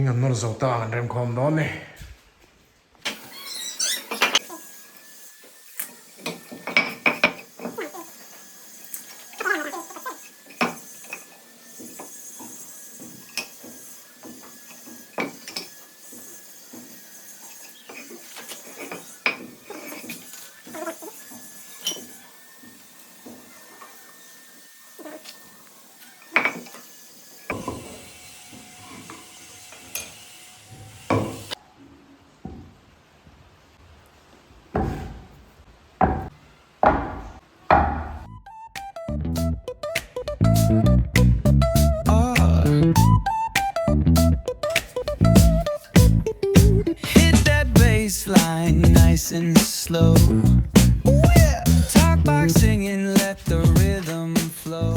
ngan nur zo ta an rem khom don ne Hit that bass line nice and slow. Ooh, yeah. Talk box singing, let the rhythm flow.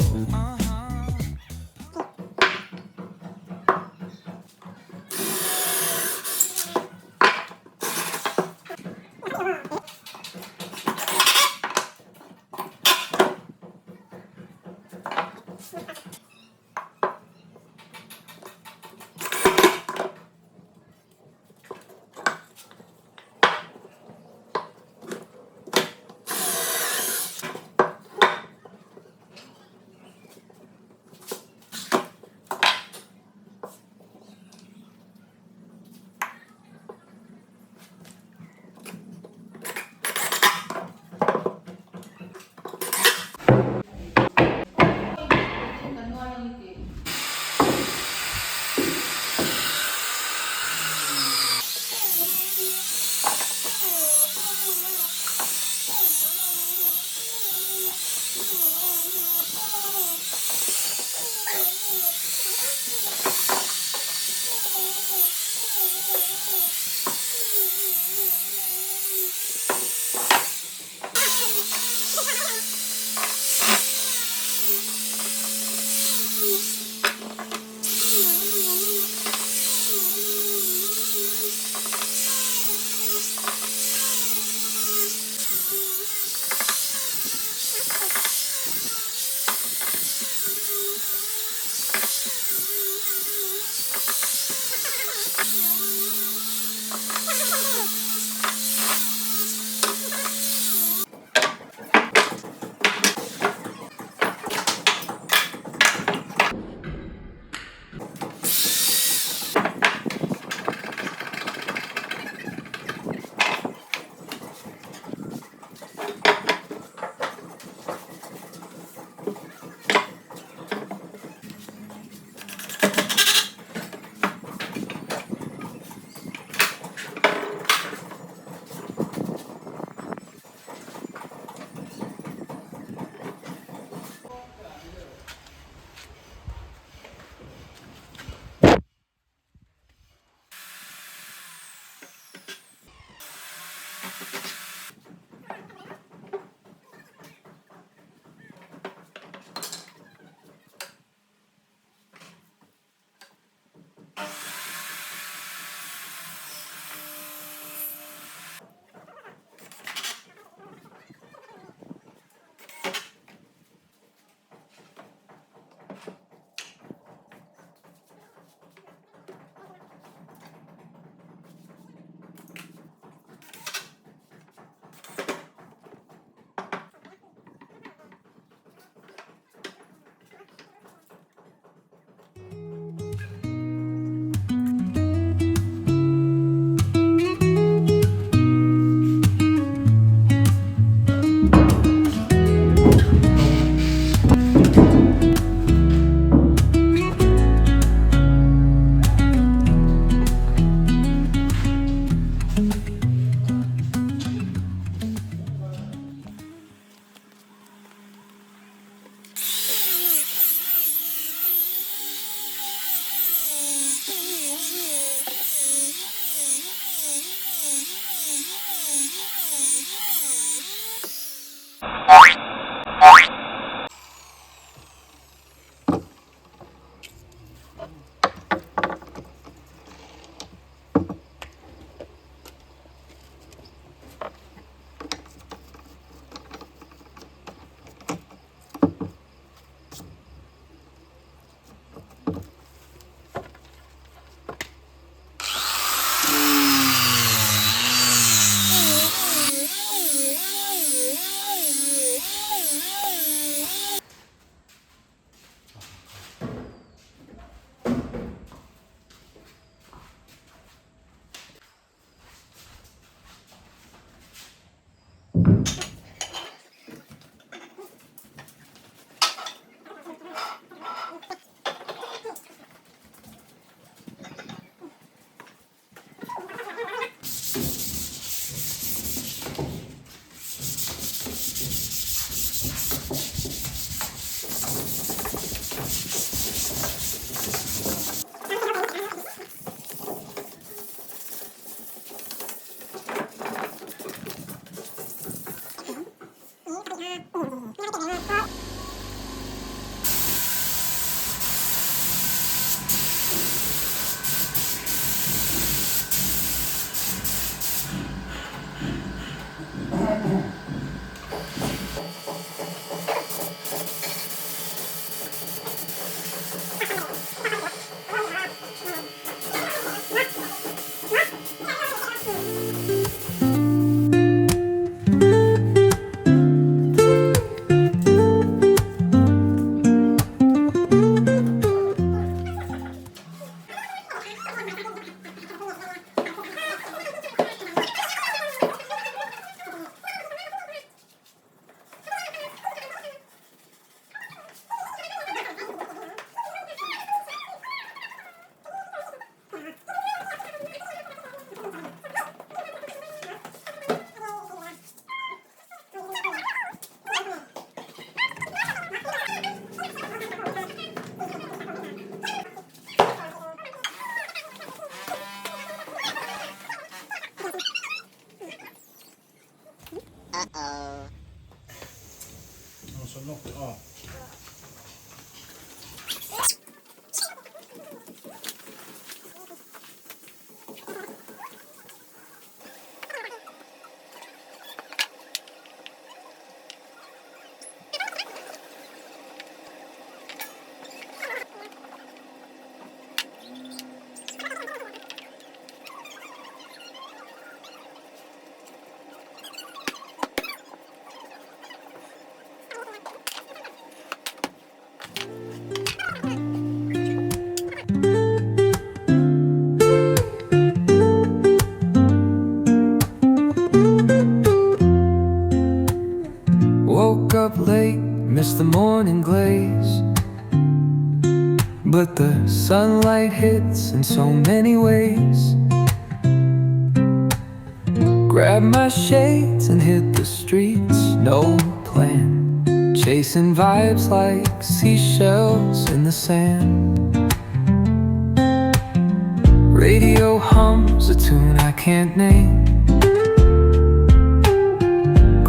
เอาสนุกออก Woke up late, missed the morning glaze, but the sunlight hits in so many ways. Grabbed my shades and hit the streets, no plan, chasing vibes like seashells in the sand. Radio hums a tune I can't name.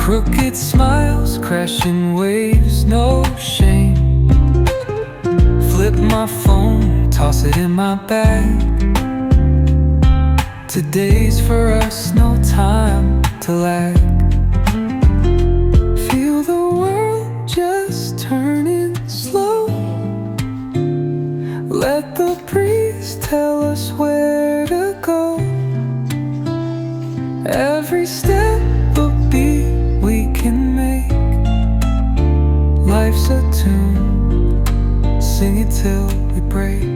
Crooked smiles, crashing waves, no shame. Flip my phone, toss it in my bag. Today's for us, no time to lag. Feel the world just turning slow. Let the breeze tell us where to go. Every step a beat we can make. Life's a tune, sing it till we break.